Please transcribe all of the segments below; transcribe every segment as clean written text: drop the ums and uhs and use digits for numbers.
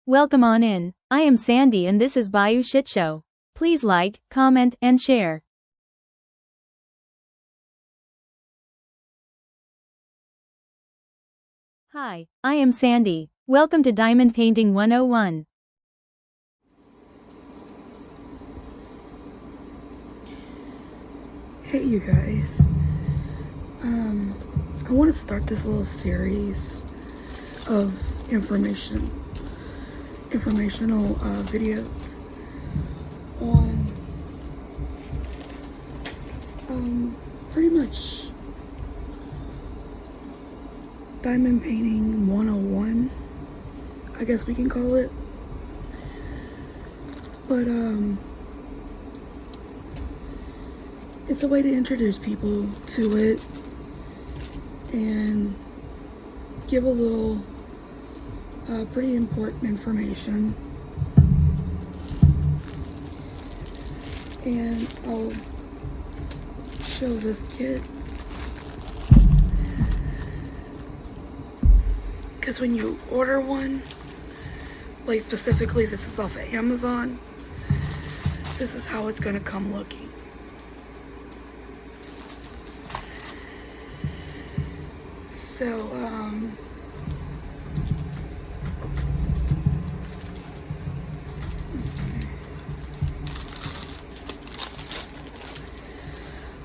Welcome on in. I am Sandy and this is Bayou Shit Show. Please like, comment, and share. Hi, I am Sandy. Welcome to Diamond Painting 101. Hey you guys, I want to start this little series of informational videos on pretty much diamond painting 101, I guess we can call it. But it's a way to introduce people to it and give a little pretty important information. And I'll show this kit, because when you order one, like specifically this is off of Amazon, this is how it's going to come looking. So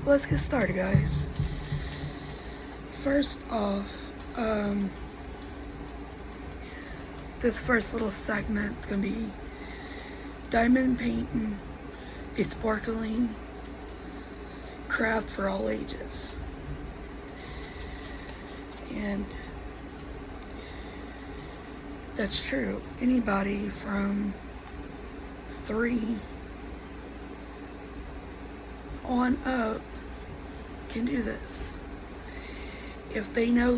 let's get started, guys. First off, this first little segment is going to be diamond painting, a sparkling craft for all ages. And that's true. Anybody from 3 on up can do this. If they know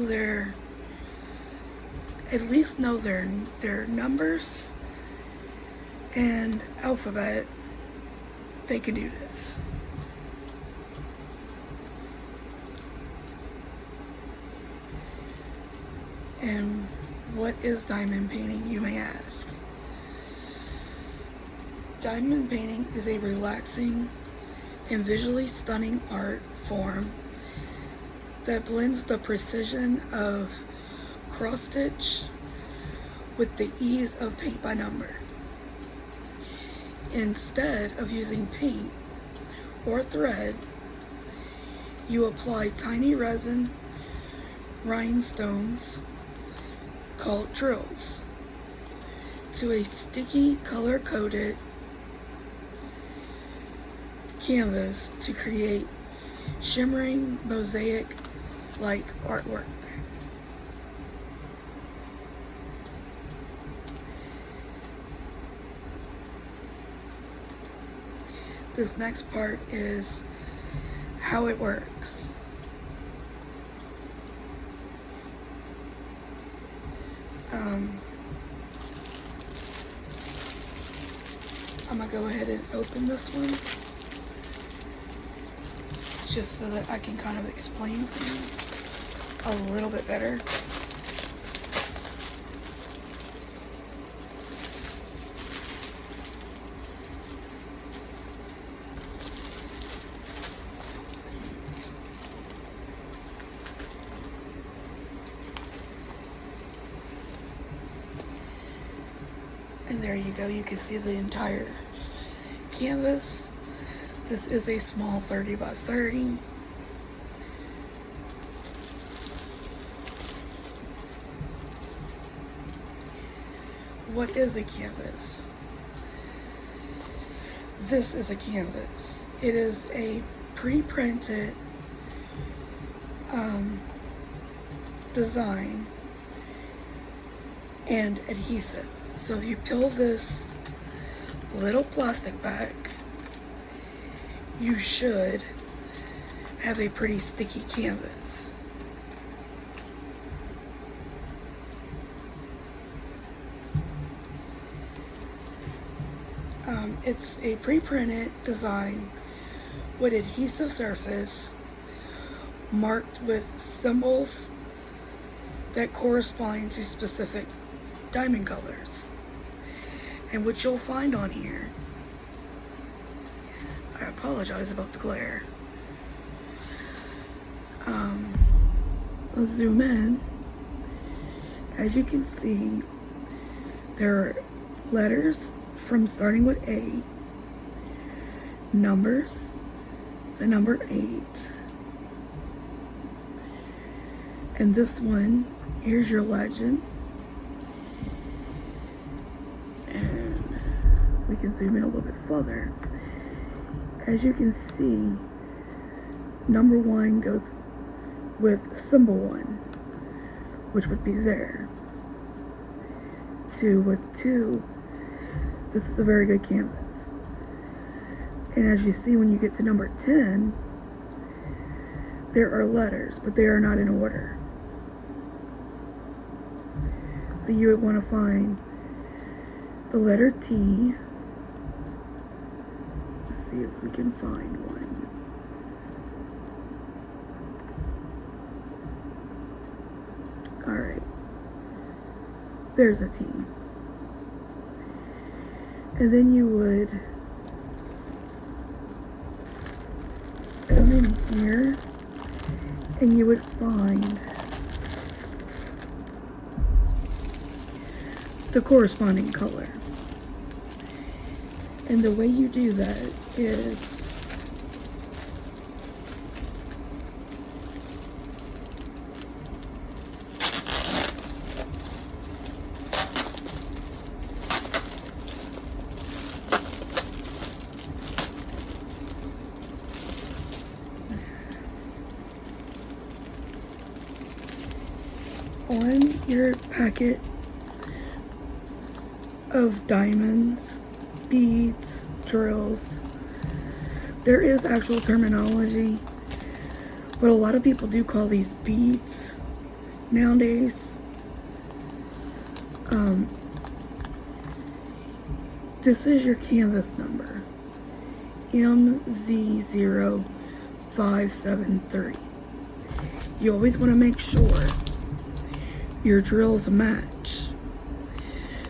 at least know their numbers and alphabet, they can do this. And what is diamond painting, you may ask? Diamond painting is a relaxing and visually stunning art form that blends the precision of cross stitch with the ease of paint by number. Instead of using paint or thread, you apply tiny resin rhinestones called drills to a sticky color-coded canvas to create shimmering mosaic-like artwork. This next part is how it works. I'm gonna go ahead and open this one just so that I can kind of explain things a little bit better. And there you go, you can see the entire canvas. This is a small 30 by 30. What is a canvas? This is a canvas. It is a pre-printed design and adhesive. So if you peel this little plastic back, you should have a pretty sticky canvas. It's a pre-printed design with adhesive surface marked with symbols that correspond to specific diamond colors. And what you'll find on here, I apologize about the glare. Let's zoom in. As you can see, there are letters from starting with A, numbers, so number 8, and this one, here's your legend, and we can zoom in a little bit further. As you can see, number 1 goes with symbol 1, which would be there. 2 with 2. This is a very good canvas. And as you see, when you get to number 10, there are letters, but they are not in order. So you would want to find the letter T. Let's see if we can find one. Alright. There's a T. And then you would come in here and you would find the corresponding color. And the way you do that is on your packet of diamonds, beads, drills, there is actual terminology, but a lot of people do call these beads nowadays. This is your canvas number, MZ0573. You always want to make sure your drills match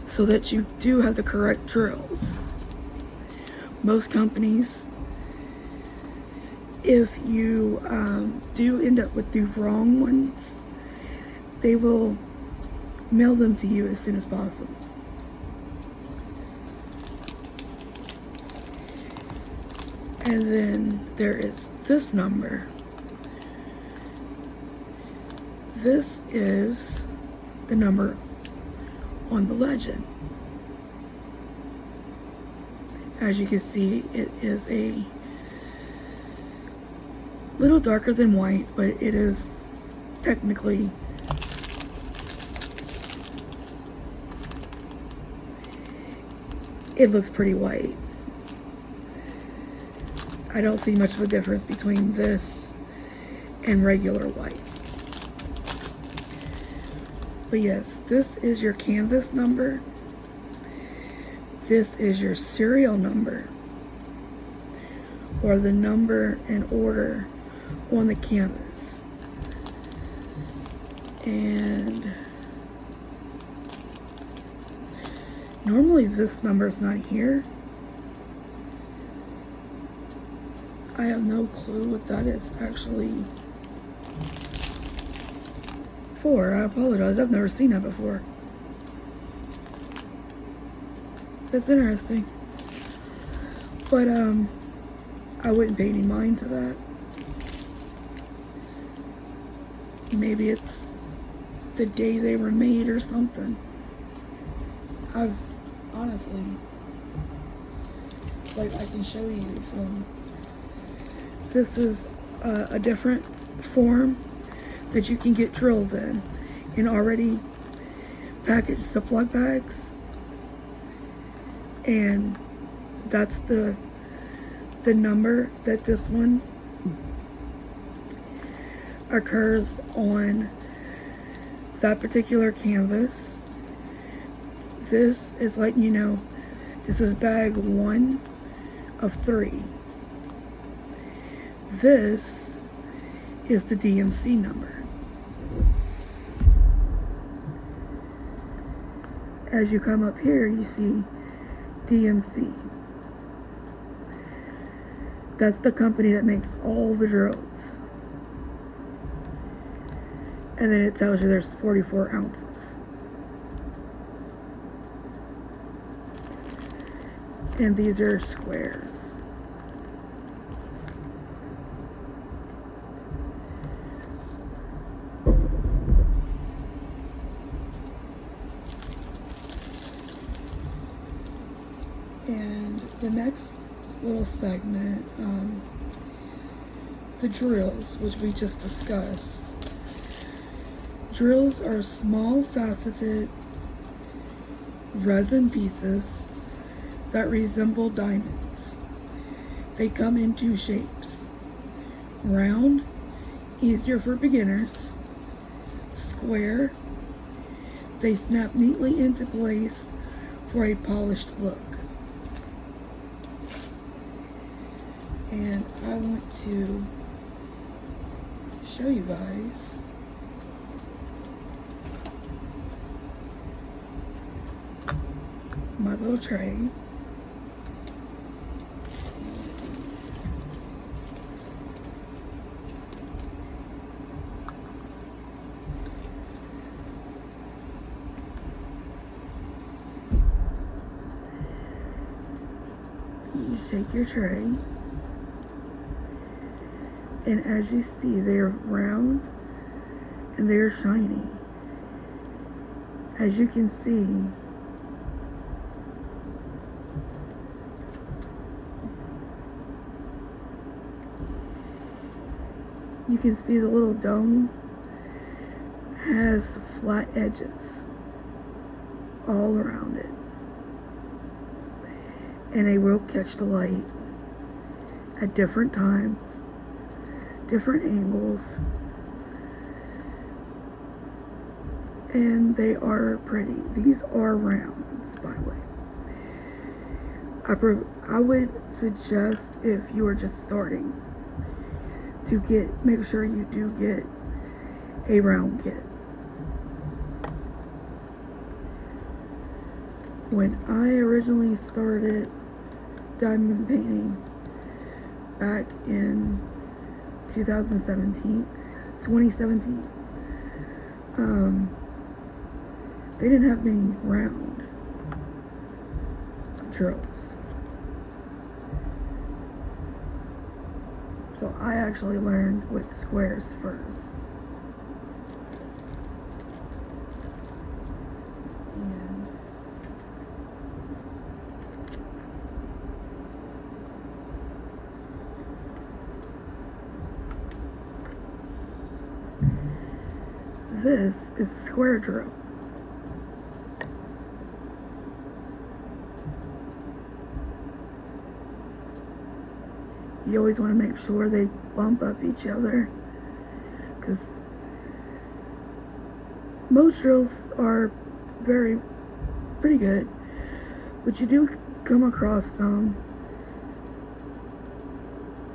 so that you do have the correct drills. Most companies, if you do end up with the wrong ones, they will mail them to you as soon as possible. And then there is this number. This is the number on the legend. As you can see, it is a little darker than white, but it is technically it looks pretty white. I don't see much of a difference between this and regular white. But yes, this is your canvas number. This is your serial number, or the number and order on the canvas. And normally this number is not here. I have no clue what that is actually for. I apologize, I've never seen that before. That's interesting. But I wouldn't pay any mind to that. Maybe it's the day they were made or something. I've honestly, like, I can show you from, this is a different form that you can get drills in already packaged Ziploc bags, and that's the number that this one occurs on that particular canvas. This is letting you know this is bag 1 of 3. This is the DMC number. As you come up here, you see DMC. That's the company that makes all the drills. And then it tells you there's 44 ounces. And these are squares. And the next little segment, the drills, which we just discussed. Drills are small faceted resin pieces that resemble diamonds. They come in two shapes: round, easier for beginners; square, they snap neatly into place for a polished look. And I want to show you guys my little tray. You shake your tray, and as you see, they're round and they're shiny. As you can see, the little dome has flat edges all around it, and they will catch the light at different times, different angles, and they are pretty. These are rounds, by the way. I would suggest, if you are just starting, to make sure you do get a round kit. When I originally started diamond painting back in 2017, they didn't have many round drills. So I actually learned with squares first. And this is a square drill. You always want to make sure they bump up each other, because most drills are pretty good, but you do come across some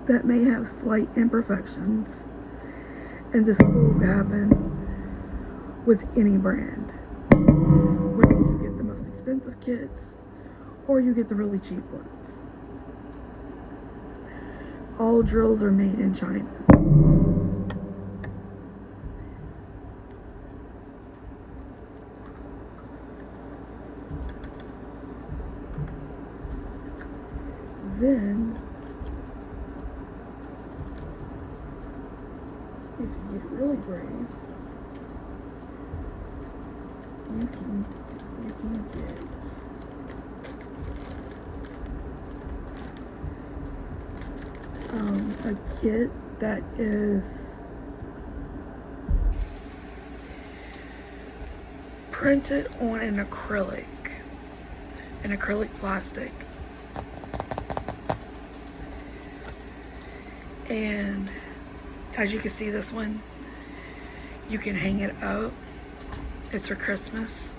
that may have slight imperfections, and this will happen with any brand, whether you get the most expensive kits or you get the really cheap ones. All drills are made in China. Then, if you get really brave, you can get a kit that is printed on an acrylic plastic, and as you can see, this one you can hang it up. It's for Christmas.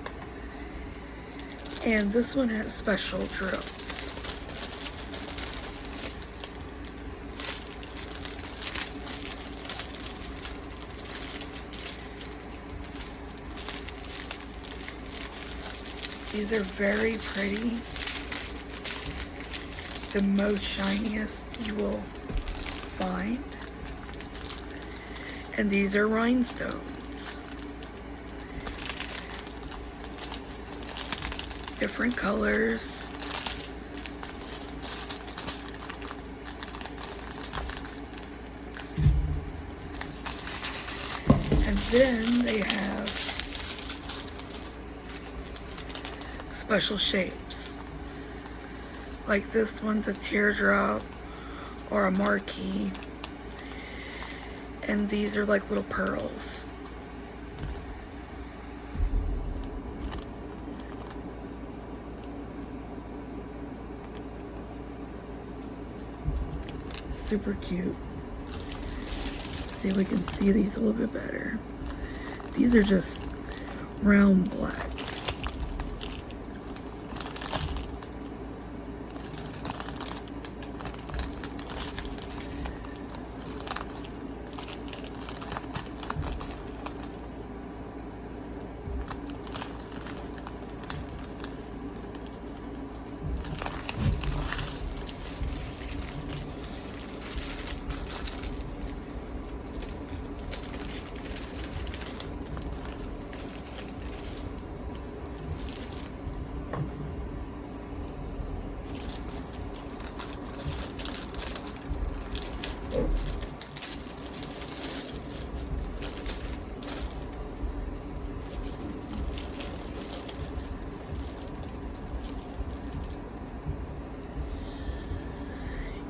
And this one has special drills. These are very pretty. the most shiniest you will find. And these are rhinestones. Different colors. And then they have special shapes. Like this one's a teardrop or a marquee. And these are like little pearls. Super cute. See if we can see these a little bit better. These are just round black.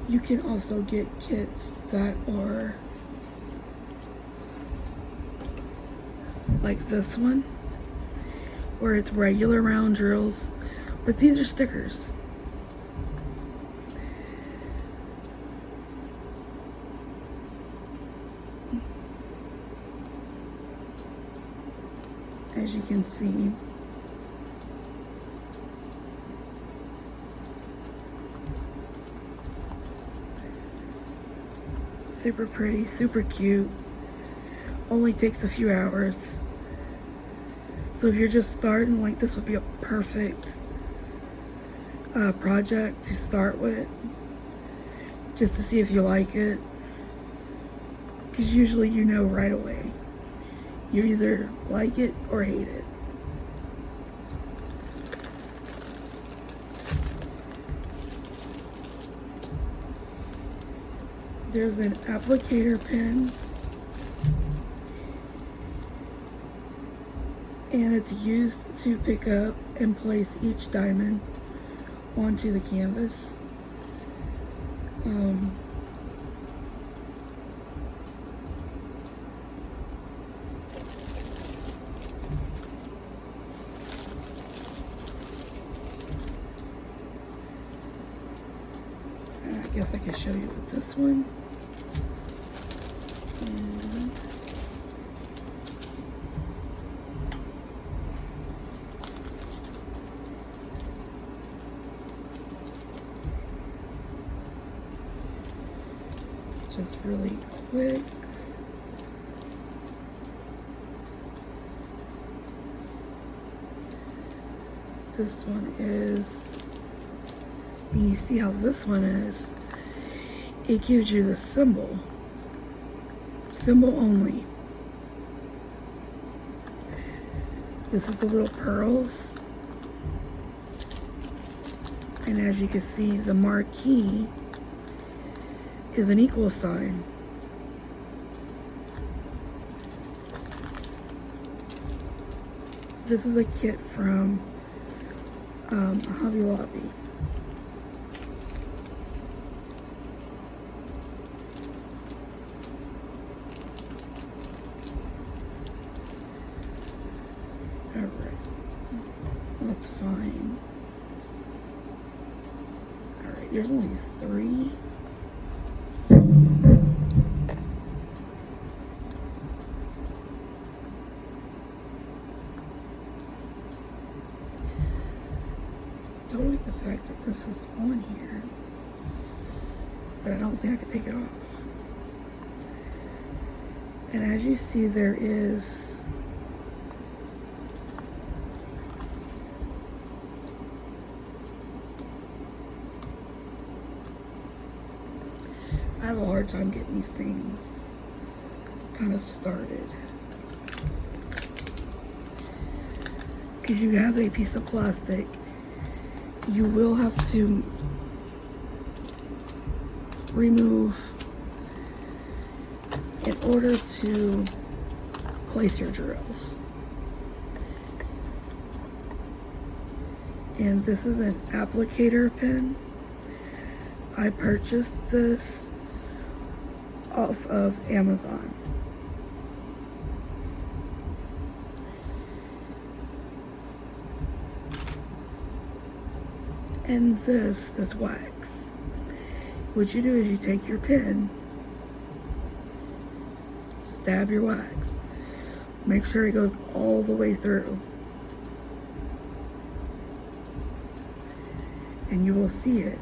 You can also get kits that are like this one, where it's regular round drills, but these are stickers. As you can see, super pretty, super cute. Only takes a few hours. So if you're just starting, like, this would be a perfect project to start with, just to see if you like it. Because usually you know right away. You either like it or hate it. There's an applicator pen, and it's used to pick up and place each diamond onto the canvas. I guess I can show you with this one. And just really quick. This one is, and you see how this one is, it gives you the symbol only. This is the little pearls, and as you can see, the marquee is an equal sign. This is a kit from Hobby Lobby. Alright, that's fine. Alright, there's only 3. Don't like the fact that this is on here, but I don't think I could take it off. And as you see, there is have a hard time getting these things kind of started. Because you have a piece of plastic, you will have to remove in order to place your drills. And this is an applicator pen. I purchased this off of Amazon. And this is wax. What you do is you take your pen, stab your wax, make sure it goes all the way through, and you will see it.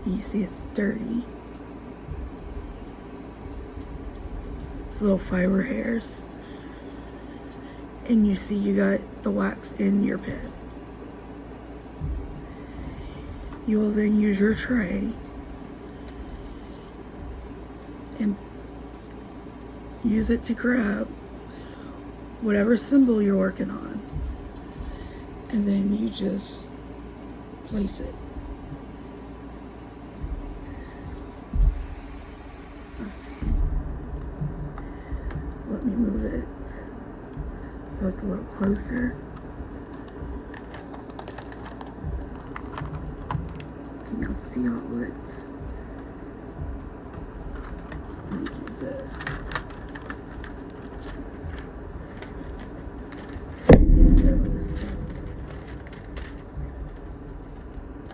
You see it's dirty. It's little fiber hairs. And you see you got the wax in your pen. You will then use your tray and use it to grab whatever symbol you're working on. And then you just place it. Let's see. Let me move it so it's a little closer. Can y'all see all it? Let me do this.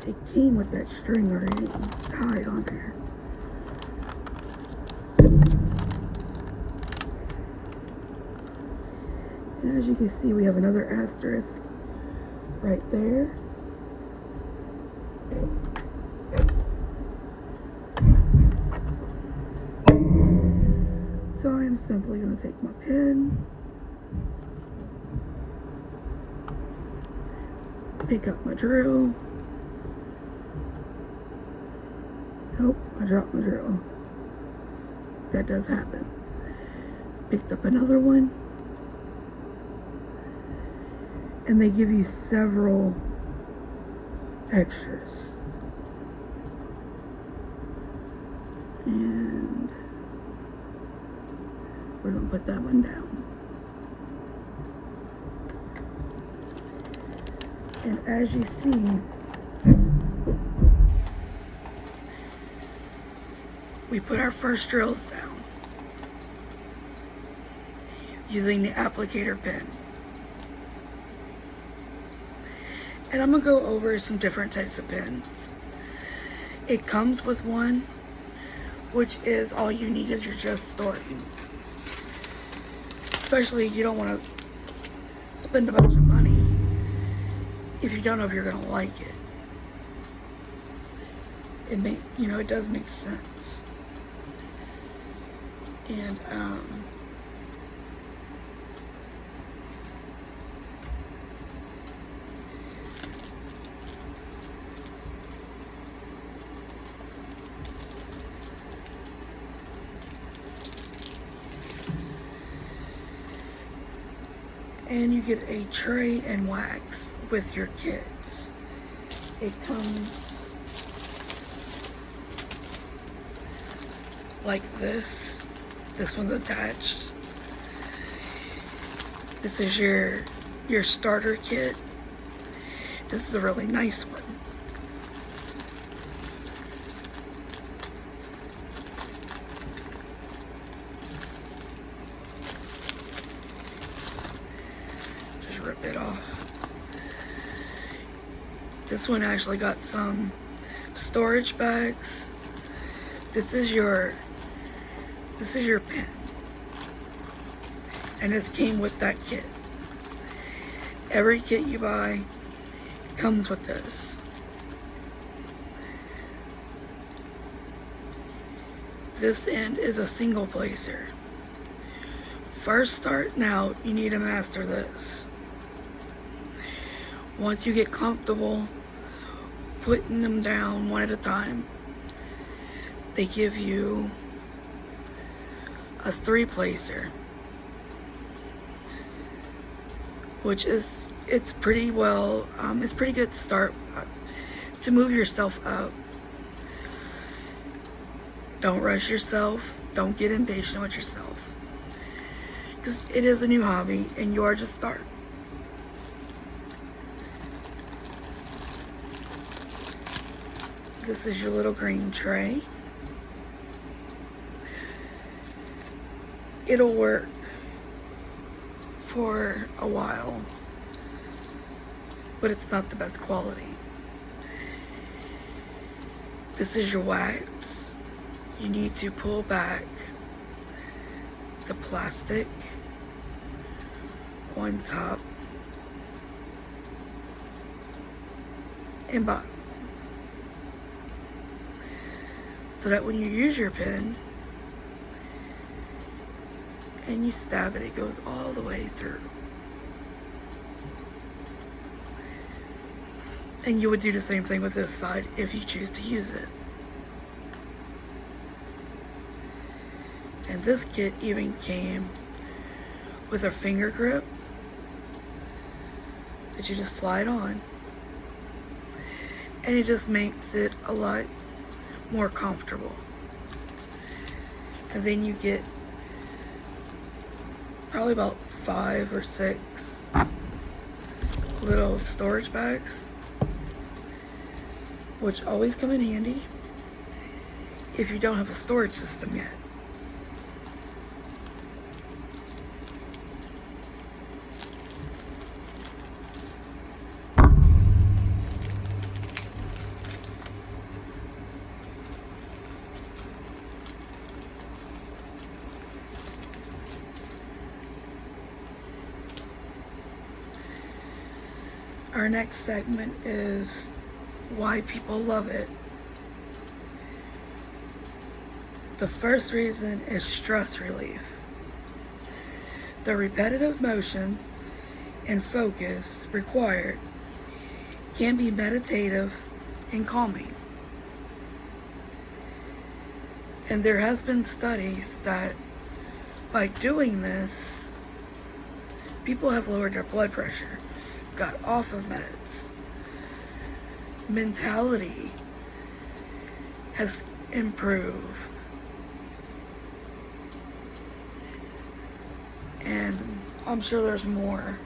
It came with that string already tied on there. And as you can see, we have another asterisk right there. So I am simply going to take my pen, pick up my drill. Oh, I dropped my drill. That does happen. Picked up another one. And they give you several extras. And we're going to put that one down. And as you see, we put our first drills down using the applicator pen. And I'm going to go over some different types of pens. It comes with one, which is all you need if you're just starting. Especially you don't want to spend a bunch of money if you don't know if you're going to like it. It does make sense. And, and you get a tray and wax with your kits. It comes like this. This one's attached. This is your starter kit. This is a really nice one. Rip it off. This one actually got some storage bags. This is your pen, and this came with that kit. Every kit you buy comes with this. This end is a single placer first starting out, you need to master this. Once you get comfortable putting them down one at a time, they give you a 3-placer, which is, it's pretty well, it's pretty good to start to move yourself up. Don't rush yourself. Don't get impatient with yourself, because it is a new hobby and you are just starting. This is your little green tray. It'll work for a while, but it's not the best quality. This is your wax. You need to pull back the plastic on top and bottom, so that when you use your pen and you stab it, it goes all the way through. And you would do the same thing with this side if you choose to use it. And this kit even came with a finger grip that you just slide on, and it just makes it a lot more comfortable. And then you get probably about 5 or 6 little storage bags, which always come in handy if you don't have a storage system yet. Our next segment is why people love it. The first reason is stress relief. The repetitive motion and focus required can be meditative and calming. And there has been studies that by doing this, people have lowered their blood pressure, got off of meds, mentality has improved, and I'm sure there's more.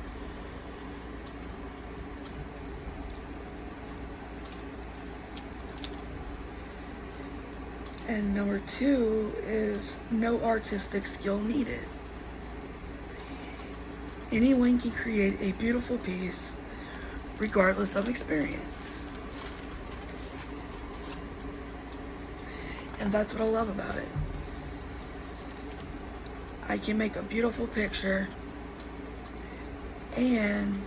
And number 2 is no artistic skill needed. Anyone can create a beautiful piece regardless of experience. And that's what I love about it. I can make a beautiful picture and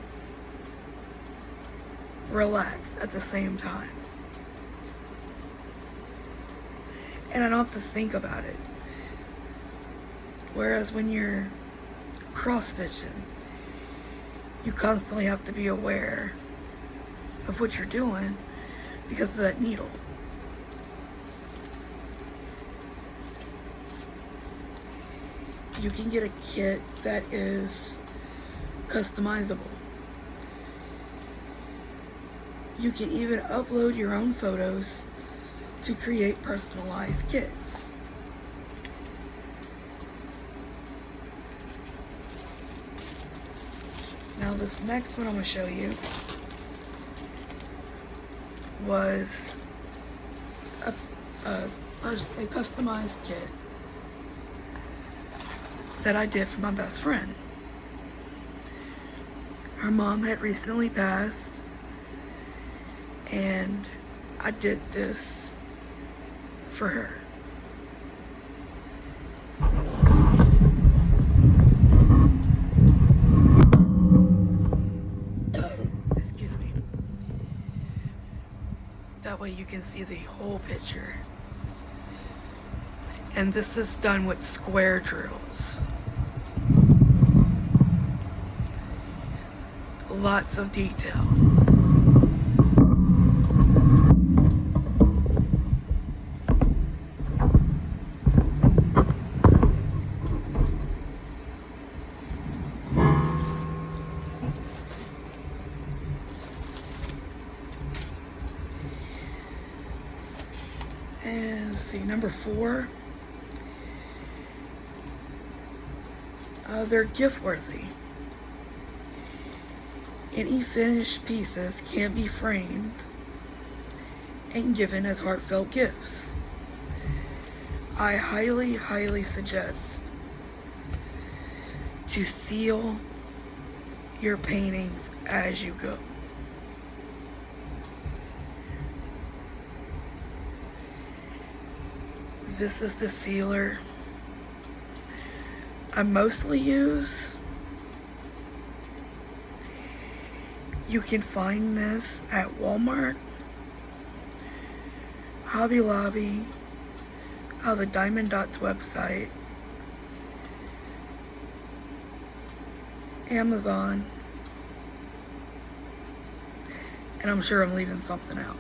relax at the same time. And I don't have to think about it. Whereas when you're cross-stitching, you constantly have to be aware of what you're doing because of that needle. You can get a kit that is customizable. You can even upload your own photos to create personalized kits. Now this next one I'm going to show you was a customized kit that I did for my best friend. Her mom had recently passed, and I did this for her. Excuse me. That way you can see the whole picture. And this is done with square drills. lots of detail. And let's see, number 4. They're gift worthy. Any finished pieces can be framed and given as heartfelt gifts. I highly, highly suggest to seal your paintings as you go. This is the sealer I mostly use. You can find this at Walmart, Hobby Lobby, the Diamond Dots website, Amazon, and I'm sure I'm leaving something out.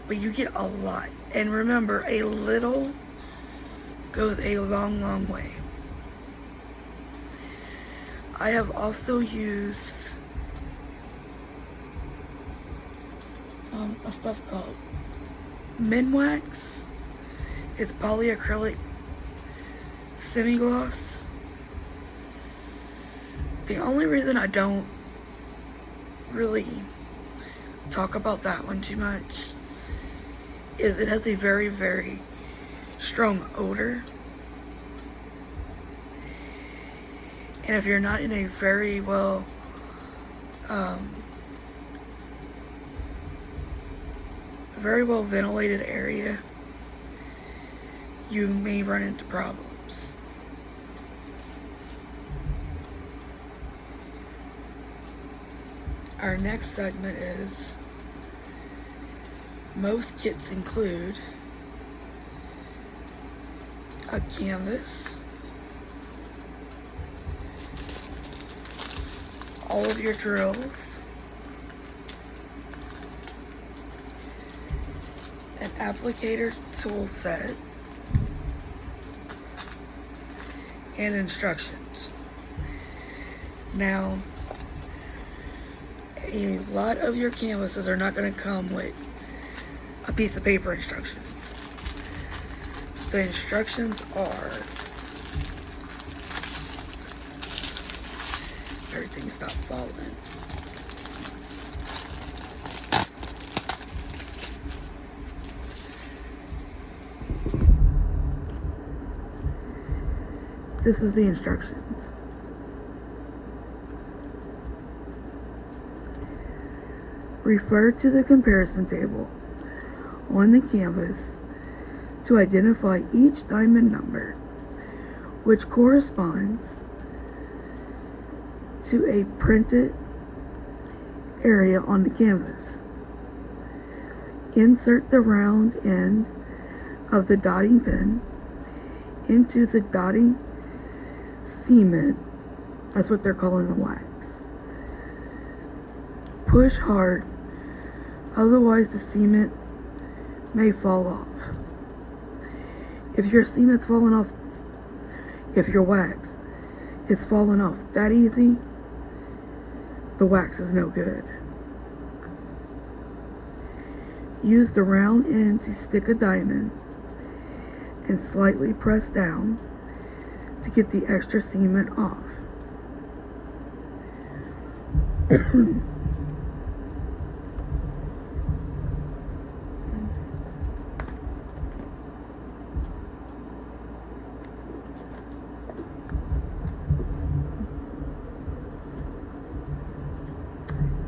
But you get a lot. And remember, a little goes a long, long way. I have also used a stuff called Minwax. It's polyacrylic semi-gloss. The only reason I don't really talk about that one too much is it has a very, very strong odor. And if you're not in a very well ventilated area, you may run into problems. Our next segment is most kits include a canvas, all of your drills, an applicator tool set, and instructions. Now, a lot of your canvases are not going to come with a piece of paper instructions. The instructions are, everything stopped falling. This is the instructions. Refer to the comparison table on the canvas to identify each diamond number, which corresponds to a printed area on the canvas. Insert the round end of the dotting pin into the dotting cement, that's what they're calling the wax. Push hard, otherwise the cement may fall off. If your cement's falling off, if your wax is falling off that easy, the wax is no good. Use the round end to stick a diamond and slightly press down to get the extra cement off.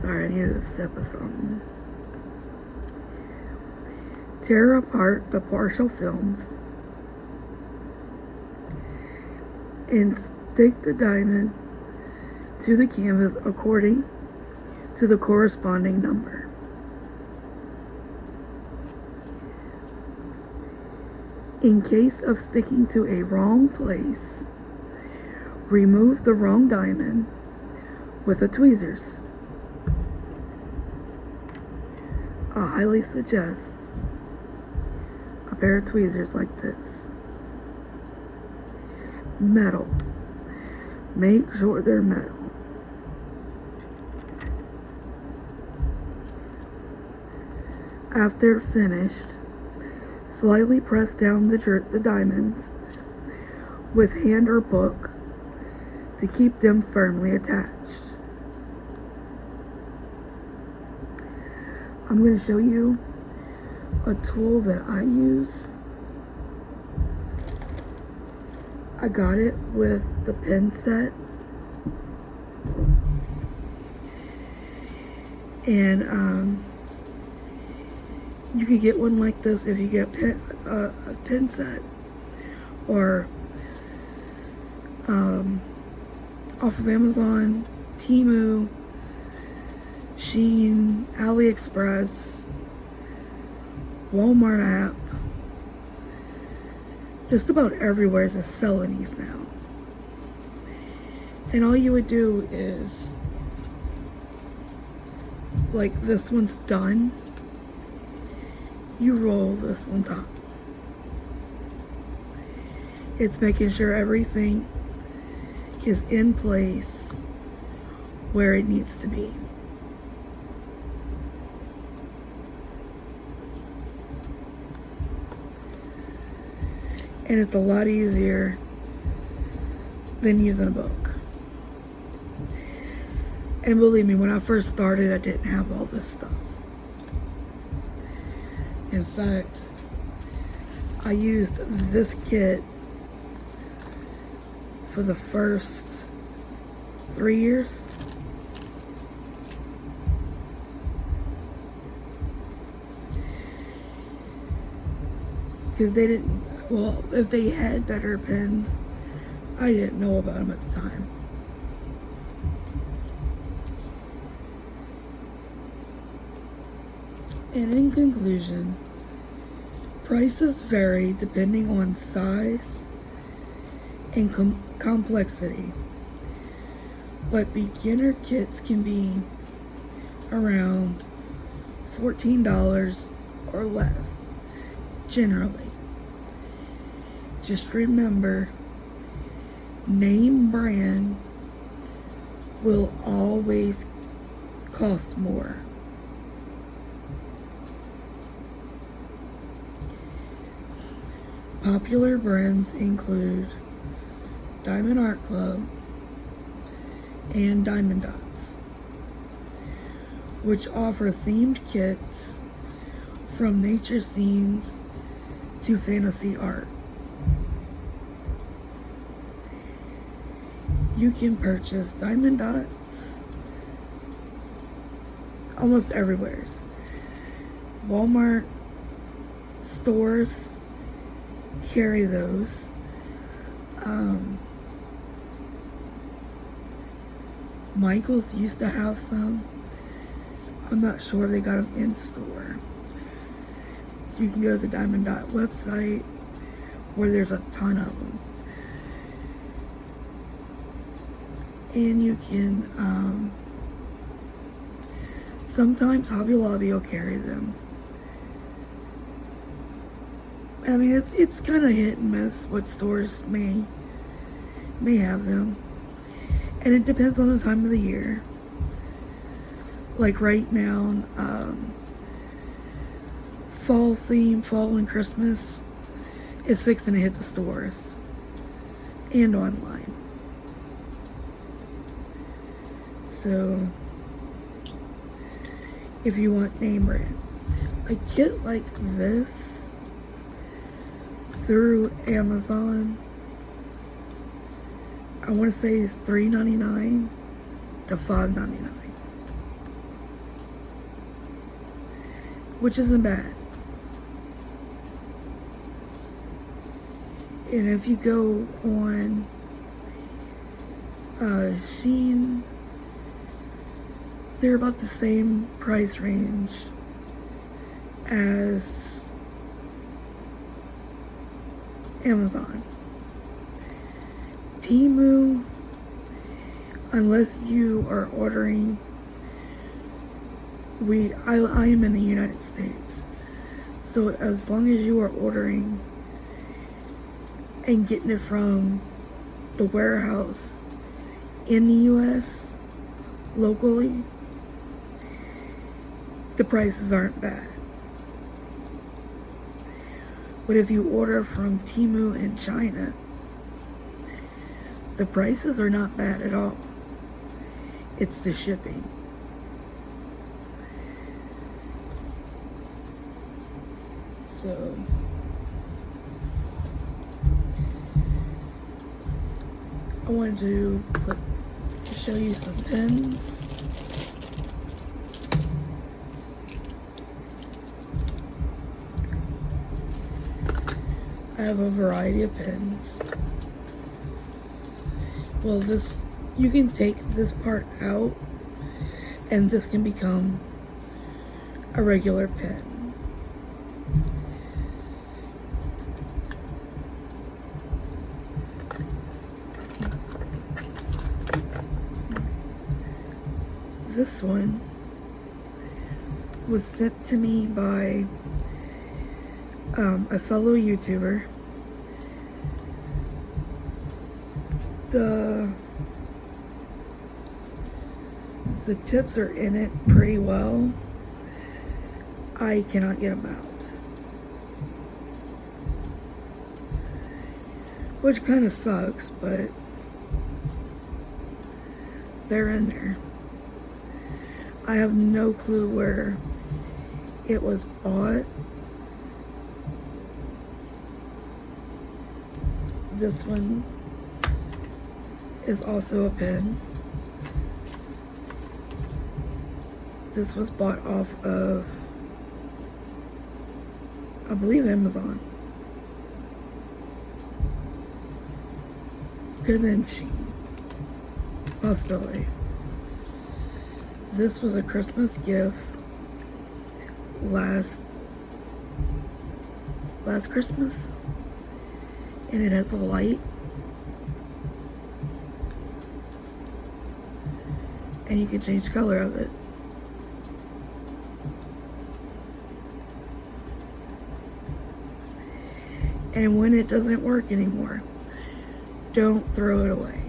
Sorry, I needed a sip of something. Tear apart the partial films and stick the diamond to the canvas according to the corresponding number. In case of sticking to a wrong place, remove the wrong diamond with the tweezers. I highly suggest a pair of tweezers like this. Metal. Make sure they're metal. After finished, slightly press down the diamonds with hand or book to keep them firmly attached. I'm going to show you a tool that I use. I got it with the pin set. And you can get one like this if you get a pin set, or off of Amazon, Temu, Shein, AliExpress, Walmart app. Just about everywhere is selling these now. And all you would do is, like this one's done, you roll this one top. It's making sure everything is in place where it needs to be. And it's a lot easier than using a book. And believe me, when I first started, I didn't have all this stuff. In fact, I used this kit for the first 3 years. Because they didn't, well, if they had better pens, I didn't know about them at the time. And in conclusion, prices vary depending on size and complexity, but beginner kits can be around $14 or less, generally. Just remember, name brand will always cost more. Popular brands include Diamond Art Club and Diamond Dots, which offer themed kits from nature scenes to fantasy art. You can purchase Diamond Dots almost everywhere. Walmart stores carry those. Michael's used to have some. I'm not sure if they got them in store. You can go to the Diamond Dot website where there's a ton of them. And you can, sometimes Hobby Lobby will carry them. I mean, it's kind of hit and miss what stores may have them. And it depends on the time of the year. Like right now, fall theme, fall and Christmas, it's fixing to hit the stores and online. So, if you want name brand, a kit like this through Amazon, I want to say is $3.99 to $5.99, which isn't bad. And if you go on Shein, they're about the same price range as Amazon. Temu, unless you are ordering, I am in the United States, so as long as you are ordering and getting it from the warehouse in the US locally, the prices aren't bad. But if you order from Temu in China, the prices are not bad at all. It's the shipping. So I wanted to show you some pins. I have a variety of pins. Well, you can take this part out and this can become a regular pin. This one was sent to me by a fellow YouTuber. The tips are in it pretty well. I cannot get them out, which kind of sucks, but they're in there. I have no clue where it was bought. This one is also a pin. This was bought off of, I believe, Amazon. Could have been Shein. Possibility. This was a Christmas gift last Christmas, and it has a light, and you can change the color of it. And when it doesn't work anymore, don't throw it away.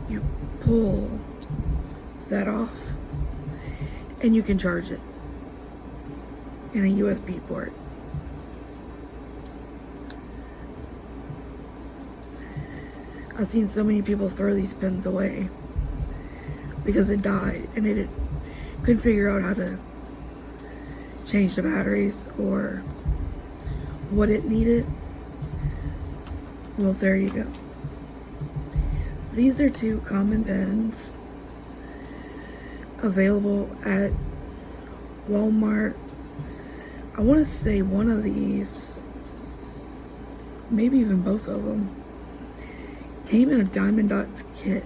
You pull that off and you can charge it in a USB port. I've seen so many people throw these pins away because it died and it couldn't figure out how to change the batteries or what it needed. Well, there you go. These are two common pins available at Walmart. I want to say one of these, maybe even both of them, came in a Diamond Dots kit.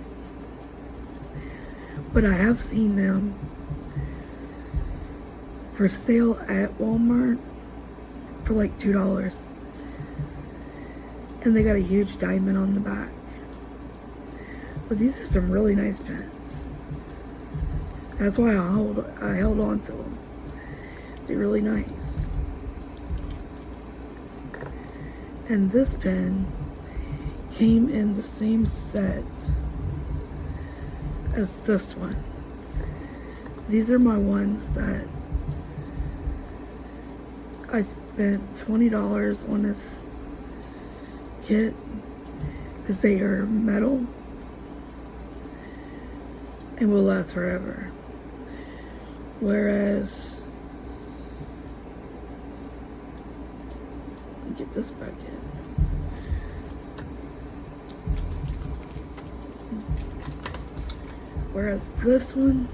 But I have seen them for sale at Walmart for like $2. And they got a huge diamond on the back. But these are some really nice pins. That's why I held on to them. They're really nice. And this pin came in the same set as this one. These are my ones that I spent $20 on this kit because they are metal and will last forever. Whereas, let me get this back in. Whereas this one,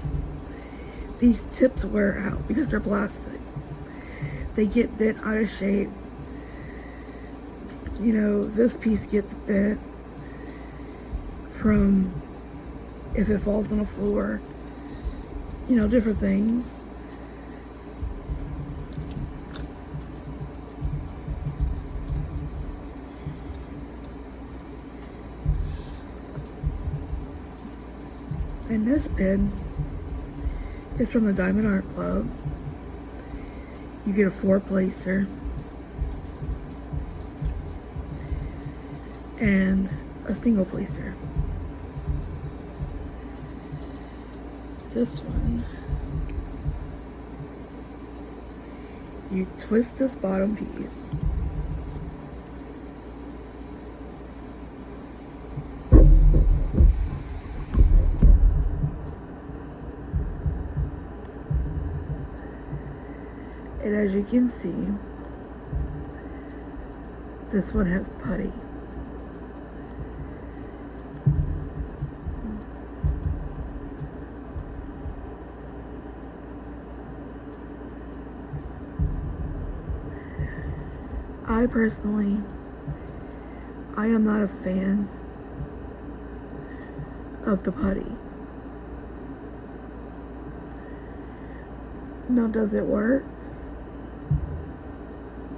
these tips wear out because they're plastic. They get bent out of shape. You know, this piece gets bent from if it falls on the floor. You know, different things. And this pin is from the Diamond Art Club. You get a 4-placer and a single placer. This one, you twist this bottom piece, and as you can see, this one has putty. I personally, I am not a fan of the putty. Now, does it work?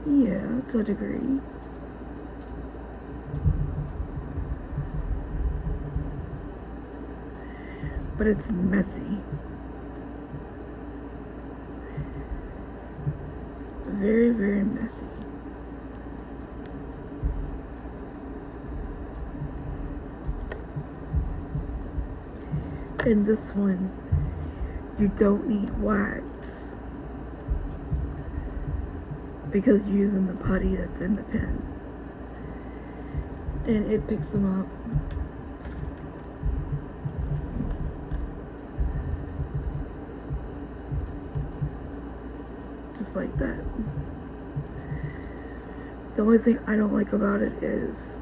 Yeah, to a degree. But it's messy. Very, very messy. In this one, you don't need wax because you're using the putty that's in the pen, and it picks them up just like that. The only thing I don't like about it is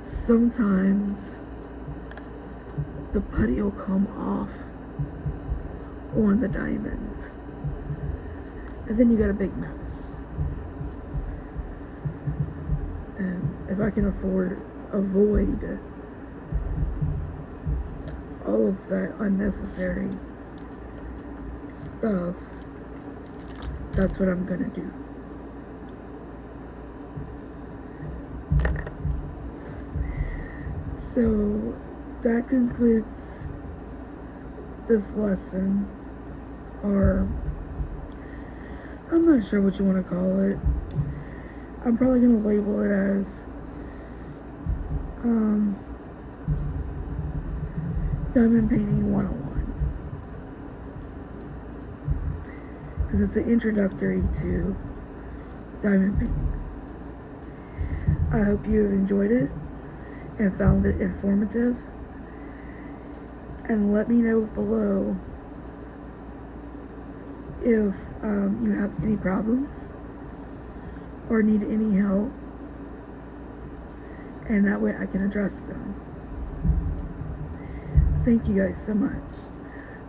sometimes the putty will come off on the diamonds, and then you got a big mess. And if I can avoid all of that unnecessary stuff, that's what I'm gonna do. So that concludes this lesson, or I'm not sure what you want to call it. I'm probably going to label it as Diamond Painting 101, because it's an introductory to diamond painting. I hope you have enjoyed it and found it informative, and let me know below if you have any problems or need any help, and that way I can address them. Thank you guys so much.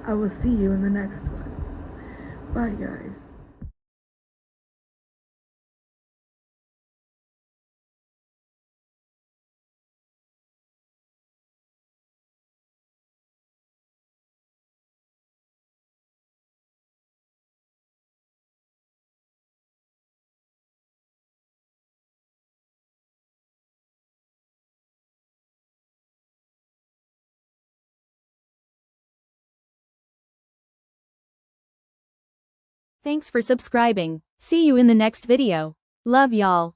I will see you in the next one. Bye guys. Thanks for subscribing. See you in the next video. Love y'all.